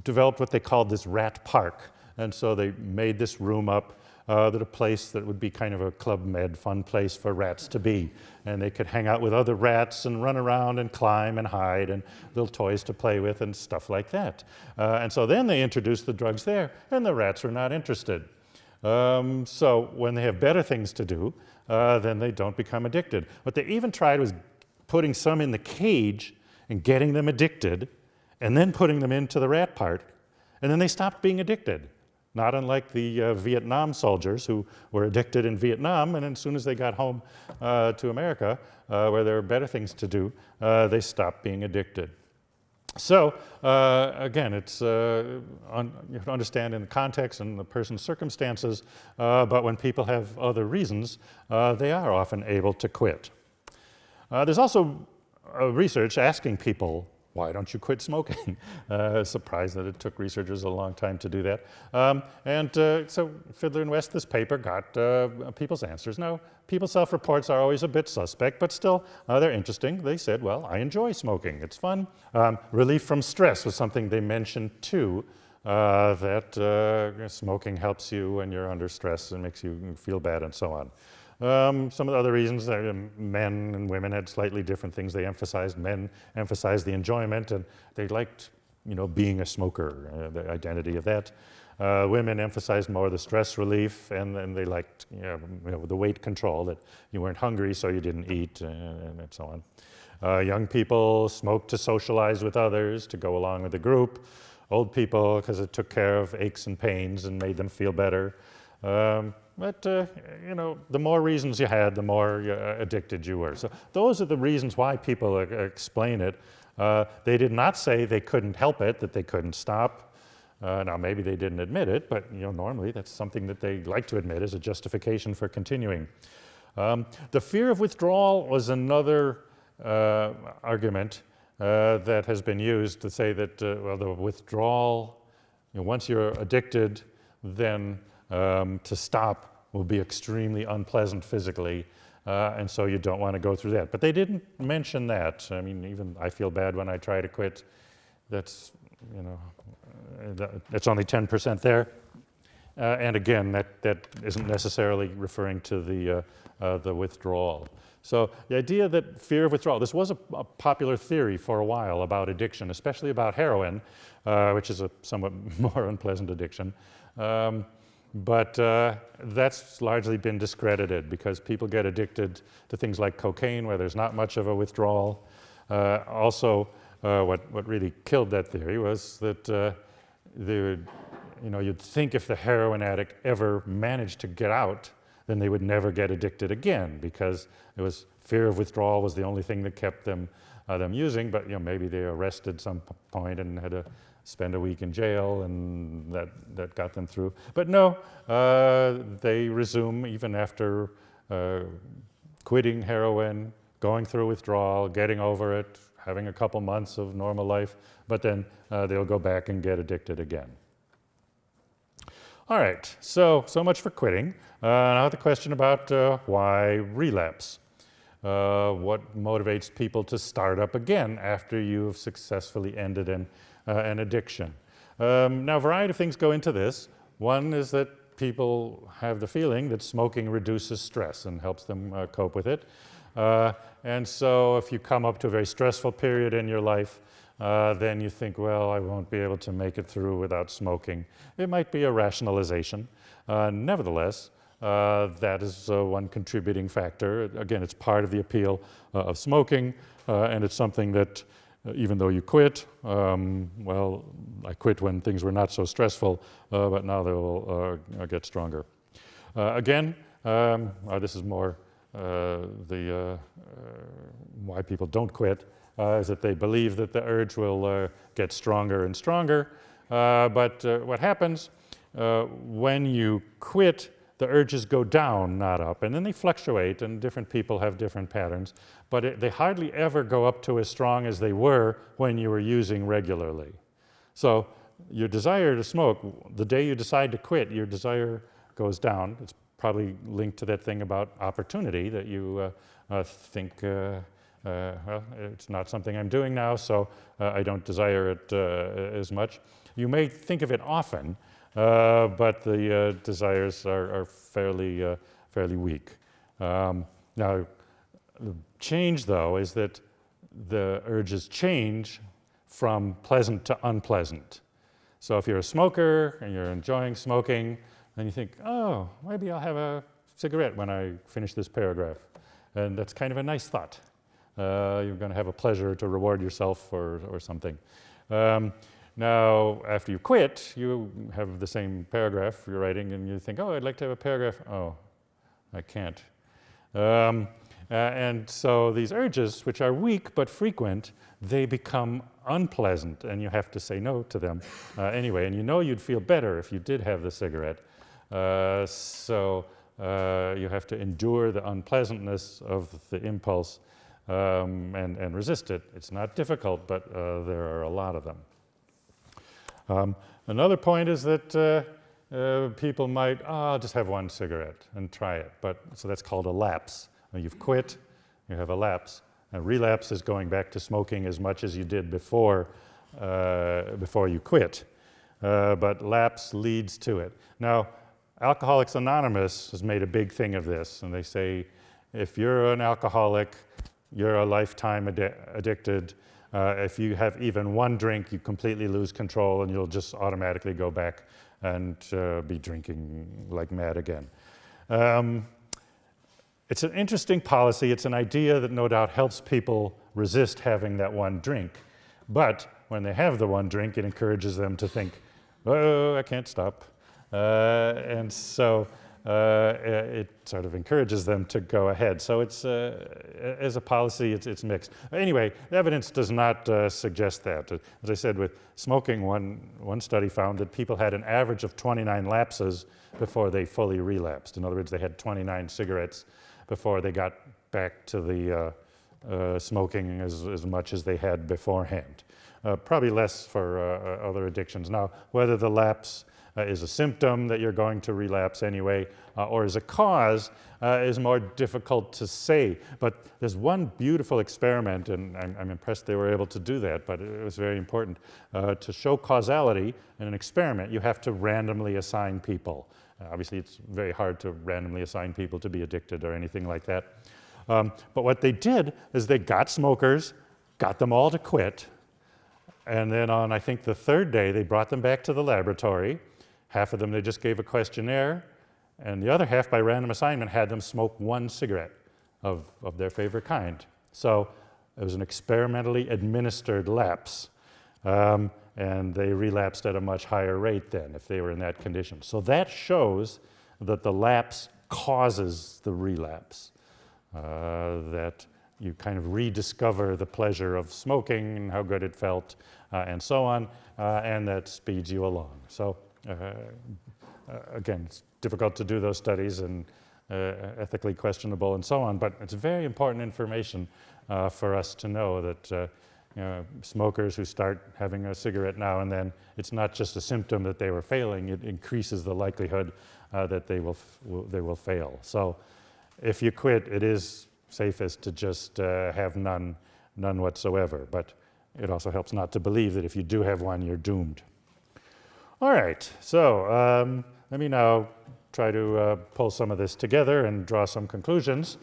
developed what they called this rat park. And so they made this room up that a place that would be kind of a Club Med fun place for rats to be. And they could hang out with other rats and run around and climb and hide and little toys to play with and stuff like that. And so then they introduced the drugs there, and the rats were not interested. So when they have better things to do, then they don't become addicted. What they even tried was putting some in the cage and getting them addicted, and then putting them into the rat park, and then they stopped being addicted. Not unlike the Vietnam soldiers who were addicted in Vietnam, and as soon as they got home to America, where there were better things to do, they stopped being addicted. So again, it's you have to understand in the context and the person's circumstances, but when people have other reasons, they are often able to quit. There's also research asking people, why don't you quit smoking? Surprised that it took researchers a long time to do that. So Fiddler and West, this paper, got people's answers. Now, people's self-reports are always a bit suspect, but still, they're interesting. They said, well, I enjoy smoking. It's fun. Relief from stress was something they mentioned too, that smoking helps you when you're under stress and makes you feel bad and so on. Some of the other reasons, men and women had slightly different things they emphasized. Men emphasized the enjoyment, and they liked, being a smoker, the identity of that. Women emphasized more the stress relief, and they liked, the weight control, that you weren't hungry, so you didn't eat, and so on. Young people smoked to socialize with others, to go along with the group. Old people, because it took care of aches and pains and made them feel better. But the more reasons you had, the more addicted you were. So those are the reasons why people explain it. They did not say they couldn't help it, that they couldn't stop. Now, maybe they didn't admit it, but normally that's something that they like to admit as a justification for continuing. The fear of withdrawal was another argument that has been used to say that, the withdrawal, once you're addicted, then to stop will be extremely unpleasant physically, and so you don't want to go through that. But they didn't mention that. I mean, even I feel bad when I try to quit. That's, it's only 10% there. And again, that isn't necessarily referring to the withdrawal. So the idea that fear of withdrawal, this was a popular theory for a while about addiction, especially about heroin, which is a somewhat more unpleasant addiction. But that's largely been discredited because people get addicted to things like cocaine where there's not much of a withdrawal. Also, what really killed that theory was that you'd think if the heroin addict ever managed to get out, then they would never get addicted again because it was fear of withdrawal was the only thing that kept them using. But maybe they arrested some point and had to spend a week in jail, and that got them through. But no, they resume even after quitting heroin, going through withdrawal, getting over it, having a couple months of normal life, but then they'll go back and get addicted again. All right, so much for quitting. Now the question about why relapse. What motivates people to start up again after you've successfully ended an addiction? Now, a variety of things go into this. One is that people have the feeling that smoking reduces stress and helps them cope with it. And so if you come up to a very stressful period in your life, then you think, well, I won't be able to make it through without smoking. It might be a rationalization. Nevertheless, that is one contributing factor. Again, it's part of the appeal of smoking, and it's something that even though you quit, well, I quit when things were not so stressful, but now they will get stronger. Again, this is more why people don't quit, is that they believe that the urge will get stronger and stronger. But what happens when you quit, the urges go down, not up, and then they fluctuate, and different people have different patterns, but they hardly ever go up to as strong as they were when you were using regularly. So your desire to smoke, the day you decide to quit, your desire goes down. It's probably linked to that thing about opportunity that you think, well, it's not something I'm doing now, so I don't desire it as much. You may think of it often, but the desires are fairly weak. Now, the change, though, is that the urges change from pleasant to unpleasant. So if you're a smoker and you're enjoying smoking, then you think, oh, maybe I'll have a cigarette when I finish this paragraph. And that's kind of a nice thought. You're going to have a pleasure to reward yourself or something. Now, after you quit, you have the same paragraph you're writing, and you think, oh, I'd like to have a paragraph. Oh, I can't. And so these urges, which are weak but frequent, they become unpleasant, and you have to say no to them anyway. And you know you'd feel better if you did have the cigarette. So you have to endure the unpleasantness of the impulse and resist it. It's not difficult, but there are a lot of them. Another point is that people might, oh, I'll just have one cigarette and try it. So that's called a lapse. When you've quit, you have a lapse. A relapse is going back to smoking as much as you did before you quit. But lapse leads to it. Now, Alcoholics Anonymous has made a big thing of this, and they say, if you're an alcoholic, you're a lifetime addicted. If you have even one drink, you completely lose control, and you'll just automatically go back and be drinking like mad again. It's an interesting policy. It's an idea that no doubt helps people resist having that one drink. But when they have the one drink, it encourages them to think, oh, I can't stop. And so it sort of encourages them to go ahead. So it's, as a policy, it's mixed. Anyway, the evidence does not suggest that. As I said, with smoking, one study found that people had an average of 29 lapses before they fully relapsed. In other words, they had 29 cigarettes before they got back to the smoking as much as they had beforehand. Probably less for other addictions. Now, whether the lapse is a symptom that you're going to relapse anyway, or is a cause, is more difficult to say. But there's one beautiful experiment, and I'm impressed they were able to do that, but it was very important. To show causality in an experiment, you have to randomly assign people. Obviously, it's very hard to randomly assign people to be addicted or anything like that. But what they did is they got smokers, got them all to quit, and then on, I think, the third day, they brought them back to the laboratory. Half of them they just gave a questionnaire, and the other half, by random assignment, had them smoke one cigarette of their favorite kind. So it was an experimentally administered lapse. And they relapsed at a much higher rate then if they were in that condition. So that shows that the lapse causes the relapse, that you kind of rediscover the pleasure of smoking and how good it felt and so on, and that speeds you along. So again, it's difficult to do those studies and ethically questionable and so on, but it's very important information for us to know that smokers who start having a cigarette now and then, it's not just a symptom that they were failing, it increases the likelihood that they will fail. So if you quit, it is safest to just have none whatsoever, but it also helps not to believe that if you do have one, you're doomed. All right, so let me now try to pull some of this together and draw some conclusions.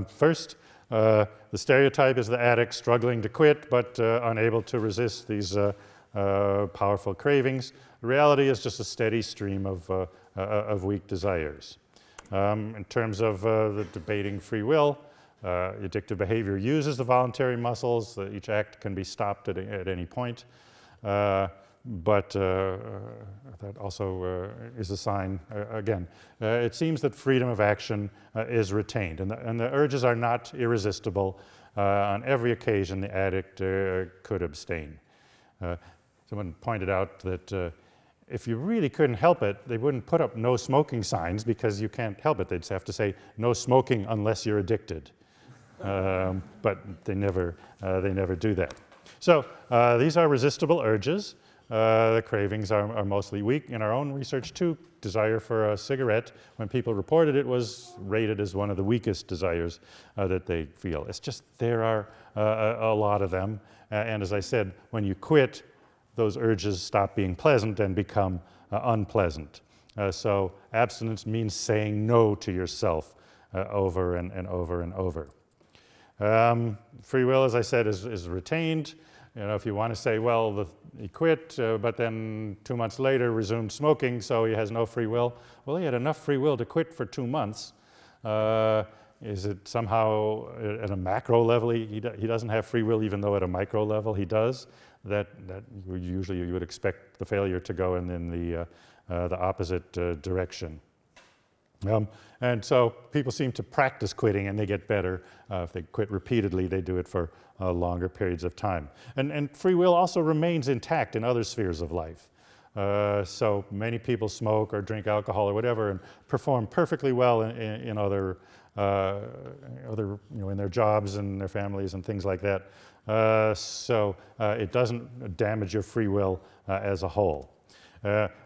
First, the stereotype is the addict struggling to quit but unable to resist these powerful cravings. The reality is just a steady stream of weak desires. In terms of the debating free will, addictive behavior uses the voluntary muscles. Each act can be stopped at any point. But that also is a sign, again, it seems that freedom of action is retained, and the urges are not irresistible. On every occasion, the addict could abstain. Someone pointed out that if you really couldn't help it, they wouldn't put up no smoking signs because you can't help it. They'd just have to say, no smoking unless you're addicted. But they never do that. So these are resistible urges. the cravings are mostly weak. In our own research too, desire for a cigarette, when people reported it, was rated as one of the weakest desires that they feel. It's just there are a lot of them. And as I said, when you quit, those urges stop being pleasant and become unpleasant. So abstinence means saying no to yourself over and over and over. Free will, as I said, is retained. You know, if you want to say, well, he quit, but then 2 months later resumed smoking, so he has no free will. Well, he had enough free will to quit for 2 months. Is it somehow at a macro level he doesn't have free will, even though at a micro level he does? That usually you would expect the failure to go in the opposite direction. And so people seem to practice quitting and they get better. If they quit repeatedly, they do it for longer periods of time. And free will also remains intact in other spheres of life. So many people smoke or drink alcohol or whatever and perform perfectly well in other in their jobs and their families and things like that. So it doesn't damage your free will as a whole.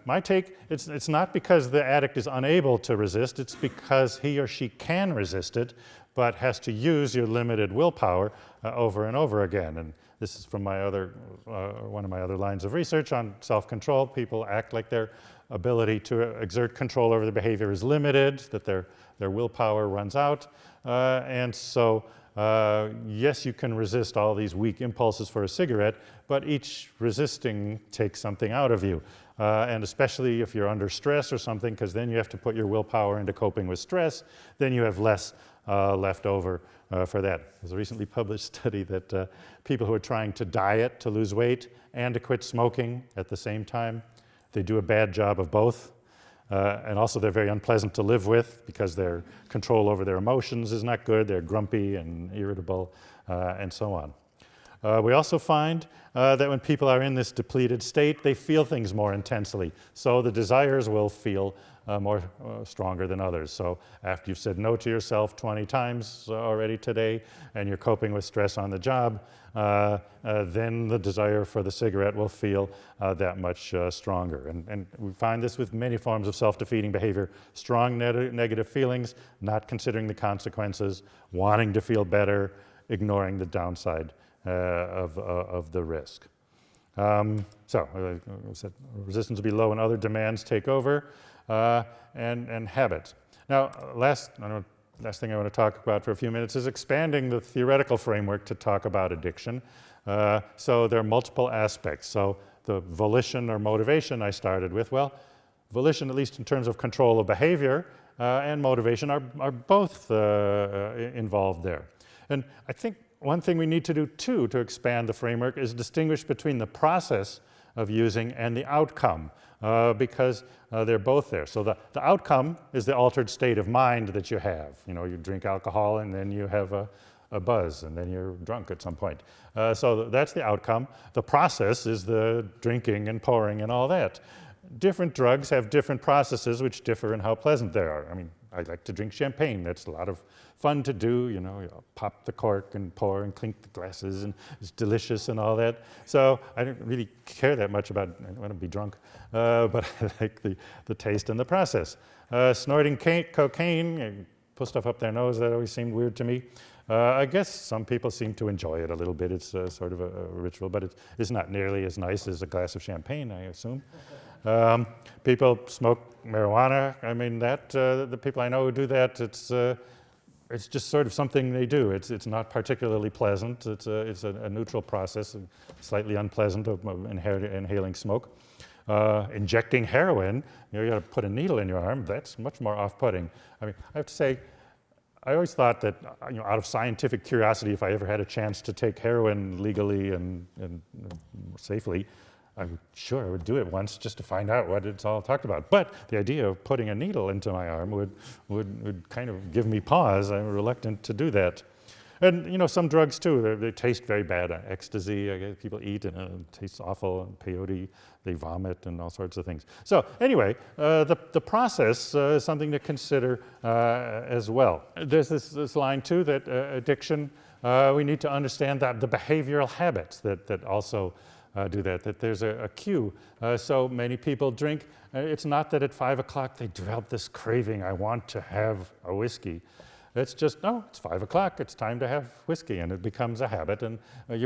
My take, it's not because the addict is unable to resist, it's because he or she can resist it, but has to use your limited willpower over and over again. And this is from my other, one of my other lines of research on self-control. People act like their ability to exert control over their behavior is limited, that their willpower runs out. And so, yes, you can resist all these weak impulses for a cigarette, but each resisting takes something out of you. And especially if you're under stress or something, because then you have to put your willpower into coping with stress, then you have less left over for that. There's a recently published study that people who are trying to diet to lose weight and to quit smoking at the same time, they do a bad job of both. And also they're very unpleasant to live with because their control over their emotions is not good. They're grumpy and irritable and so on. We also find that when people are in this depleted state, they feel things more intensely. So the desires will feel more stronger than others. So after you've said no to yourself 20 times already today and you're coping with stress on the job, then the desire for the cigarette will feel that much stronger. And we find this with many forms of self-defeating behavior. Strong negative feelings, not considering the consequences, wanting to feel better, ignoring the downside of the risk. So, I said resistance will be low and other demands take over, and habits. Now, last thing I want to talk about for a few minutes is expanding the theoretical framework to talk about addiction. So there are multiple aspects. So the volition or motivation I started with, well, volition, at least in terms of control of behavior, and motivation are both involved there. And I think one thing we need to do too to expand the framework is distinguish between the process of using and the outcome, because they're both there. So the outcome is the altered state of mind that you have. You know, you drink alcohol and then you have a buzz and then you're drunk at some point. So that's the outcome. The process is the drinking and pouring and all that. Different drugs have different processes which differ in how pleasant they are. I mean, I like to drink champagne. That's a lot of fun to do, you know, pop the cork and pour and clink the glasses, and it's delicious and all that. So I don't really care that much about, I don't want to be drunk, but I like the taste and the process. Snorting cocaine, put stuff up their nose, that always seemed weird to me. I guess some people seem to enjoy it a little bit. It's sort of a ritual, but it's not nearly as nice as a glass of champagne, I assume. People smoke marijuana. I mean, the people I know who do that, it's just sort of something they do. It's not particularly pleasant. It's a neutral process, slightly unpleasant of inhaling smoke. Injecting heroin, you know, you got to put a needle in your arm. That's much more off-putting. I mean, I have to say, I always thought that, you know, out of scientific curiosity, if I ever had a chance to take heroin legally and safely, I would do it once just to find out what it's all talked about. But the idea of putting a needle into my arm would kind of give me pause. I'm reluctant to do that. And, you know, some drugs too, they taste very bad. Ecstasy, people eat and it tastes awful. And peyote, they vomit and all sorts of things. So anyway, the process is something to consider as well. There's this line too that addiction, we need to understand that the behavioral habits that also do that there's a cue. So many people drink. It's not that at 5 o'clock they develop this craving, I want to have a whiskey. It's just, no, it's 5 o'clock, it's time to have whiskey, and it becomes a habit. And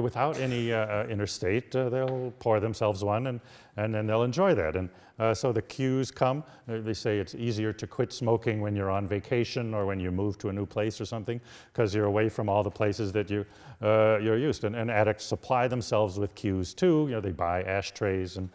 without any inner state, they'll pour themselves one, and then they'll enjoy that. And so the cues come. They say it's easier to quit smoking when you're on vacation or when you move to a new place or something, because you're away from all the places that you're used. And addicts supply themselves with cues too. They buy ashtrays and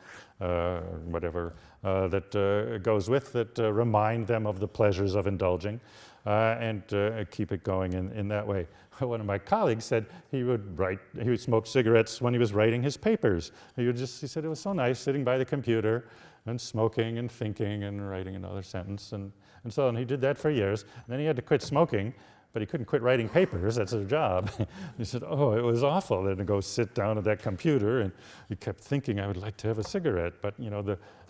whatever that goes with that remind them of the pleasures of indulging. And keep it going in that way. One of my colleagues said he would smoke cigarettes when he was writing his papers. He said it was so nice sitting by the computer and smoking and thinking and writing another sentence and so on. He did that for years. And then he had to quit smoking, but he couldn't quit writing papers. That's his job. He said, oh, it was awful then to go sit down at that computer, and he kept thinking, I would like to have a cigarette. But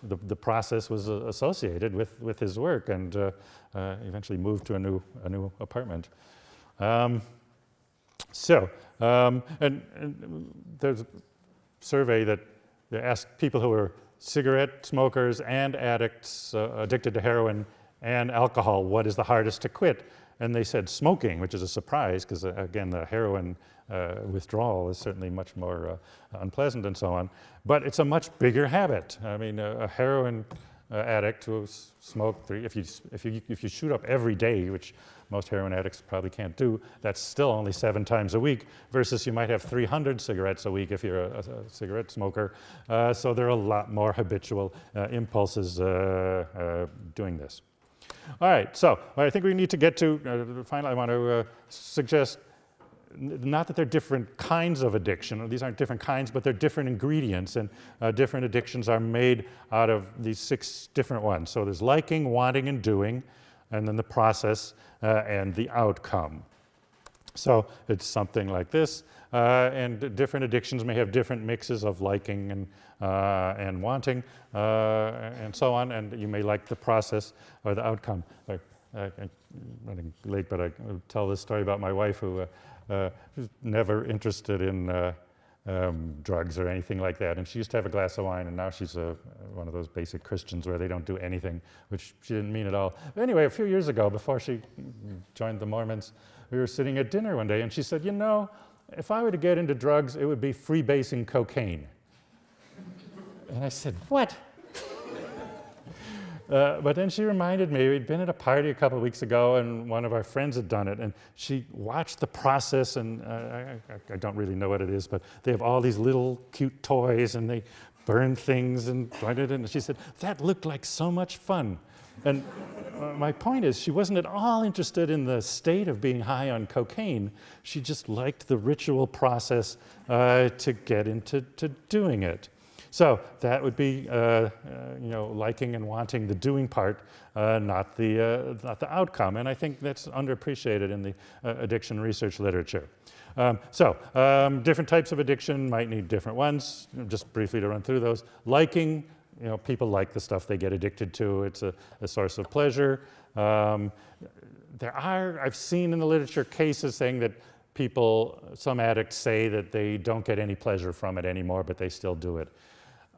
the process was associated with his work, and eventually moved to a new apartment. And there's a survey that they asked people who were cigarette smokers and addicts, addicted to heroin and alcohol, what is the hardest to quit? And they said smoking, which is a surprise, because again, the heroin withdrawal is certainly much more unpleasant and so on. But it's a much bigger habit. I mean, a heroin addict who smoked, if you shoot up every day, which most heroin addicts probably can't do, that's still only 7 times a week, versus you might have 300 cigarettes a week if you're a cigarette smoker. So there are a lot more habitual impulses doing this. All right, so what I think we need to get to, finally, I want to suggest not that they're different kinds of addiction. These aren't different kinds, but they're different ingredients, and different addictions are made out of these 6 different ones. So there's liking, wanting, and doing, and then the process and the outcome. So it's something like this, and different addictions may have different mixes of liking and wanting, and so on, and you may like the process or the outcome. I'm running late, but I tell this story about my wife who was never interested in drugs or anything like that, and she used to have a glass of wine, and now she's one of those basic Christians where they don't do anything, which she didn't mean at all. But anyway, a few years ago, before she joined the Mormons, we were sitting at dinner one day, and she said, if I were to get into drugs, it would be freebasing cocaine. And I said, what? But then she reminded me, we'd been at a party a couple of weeks ago, and one of our friends had done it, and she watched the process, and I don't really know what it is, but they have all these little cute toys, and they burn things and find it, and she said, that looked like so much fun. And my point is, she wasn't at all interested in the state of being high on cocaine. She just liked the ritual process to get into doing it. So that would be, liking and wanting the doing part, not the outcome. And I think that's underappreciated in the addiction research literature. Different types of addiction might need different ones. Just briefly to run through those. Liking, people like the stuff they get addicted to. It's a source of pleasure. I've seen in the literature cases saying that some addicts say that they don't get any pleasure from it anymore, but they still do it.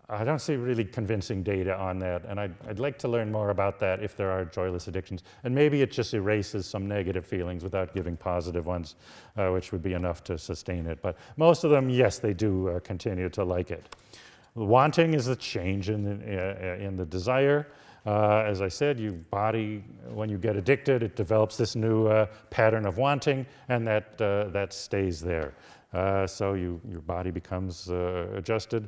I don't see really convincing data on that, and I'd like to learn more about that if there are joyless addictions. And maybe it just erases some negative feelings without giving positive ones, which would be enough to sustain it. But most of them, yes, they do continue to like it. Wanting is a change in the desire. As I said, when you get addicted, it develops this new pattern of wanting, and that stays there. So your body becomes adjusted.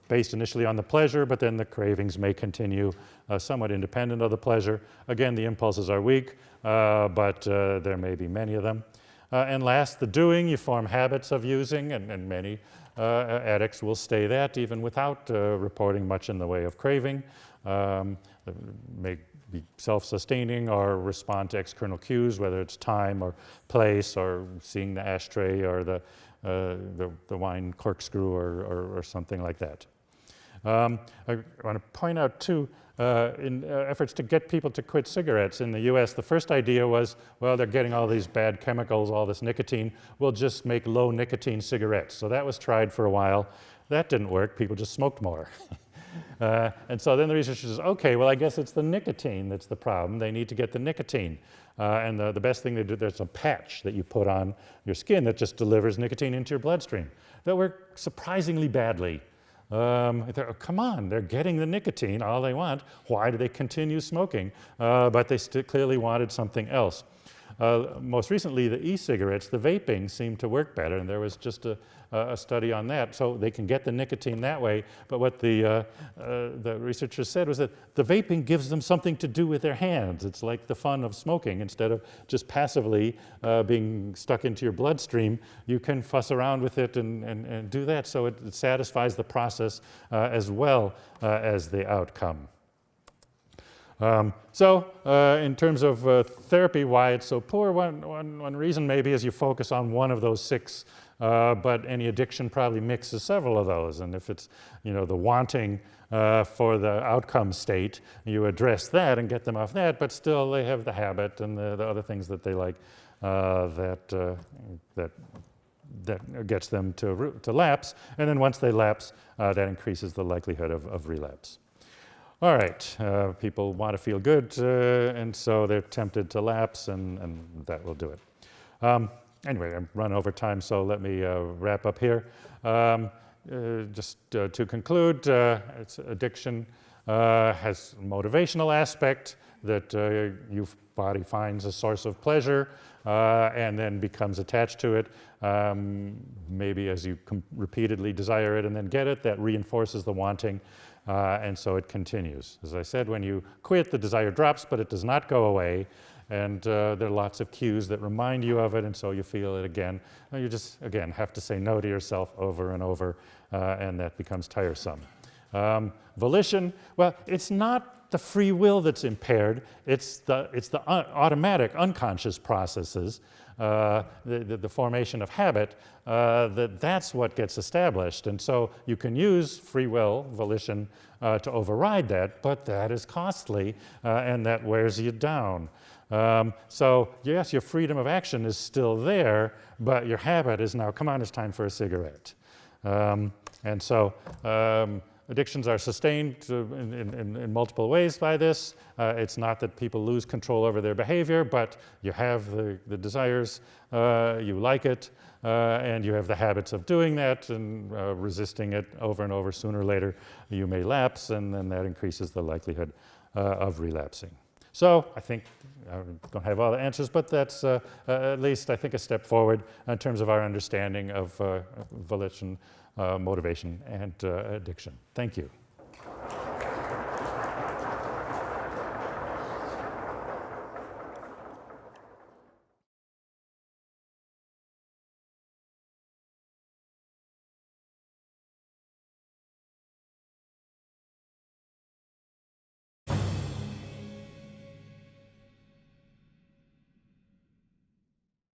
Based initially on the pleasure, but then the cravings may continue somewhat independent of the pleasure. Again, the impulses are weak, but there may be many of them. And last, the doing, you form habits of using, and many addicts will stay that even without reporting much in the way of craving. May be self-sustaining or respond to external cues, whether it's time or place or seeing the ashtray or the wine corkscrew or something like that. I want to point out too, in efforts to get people to quit cigarettes in the US, the first idea was, well, they're getting all these bad chemicals, all this nicotine, we'll just make low nicotine cigarettes. So that was tried for a while. That didn't work. People just smoked more. And so then the researchers says, okay, well, I guess it's the nicotine that's the problem. They need to get the nicotine. And the best thing they do, there's a patch that you put on your skin that just delivers nicotine into your bloodstream. That worked surprisingly badly. Come on, they're getting the nicotine, all they want. Why do they continue smoking? But they clearly wanted something else. Most recently, the e-cigarettes, the vaping, seemed to work better, and there was just a study on that. So they can get the nicotine that way, but what the researchers said was that the vaping gives them something to do with their hands. It's like the fun of smoking. Instead of just passively being stuck into your bloodstream, you can fuss around with it and do that. So it satisfies the process as well as the outcome. In terms of therapy, why it's so poor, one reason maybe is you focus on one of those 6, but any addiction probably mixes several of those. And if it's, the wanting for the outcome state, you address that and get them off that, but still they have the habit and the other things that they like that gets them to lapse. And then once they lapse, that increases the likelihood of relapse. All right, people want to feel good, and so they're tempted to lapse, and that will do it. Anyway, I'm run over time, so let me wrap up here. Just to conclude, addiction has a motivational aspect that your body finds a source of pleasure and then becomes attached to it. Maybe as you repeatedly desire it and then get it, that reinforces the wanting. And so it continues. As I said, when you quit, the desire drops, but it does not go away. And there are lots of cues that remind you of it, and so you feel it again. You just, again, have to say no to yourself over and over, and that becomes tiresome. Volition, well, it's not the free will that's impaired. It's the automatic, unconscious processes, the formation of habit, that's what gets established. And so you can use free will, volition, to override that, but that is costly, and that wears you down. So yes, your freedom of action is still there, but your habit is now, come on, it's time for a cigarette. And so addictions are sustained in multiple ways by this. It's not that people lose control over their behavior, but you have the desires, you like it, and you have the habits of doing that and resisting it over and over. Sooner or later, you may lapse, and then that increases the likelihood of relapsing. So I think I don't have all the answers, but that's at least, I think, a step forward in terms of our understanding of volition, motivation, and addiction. Thank you.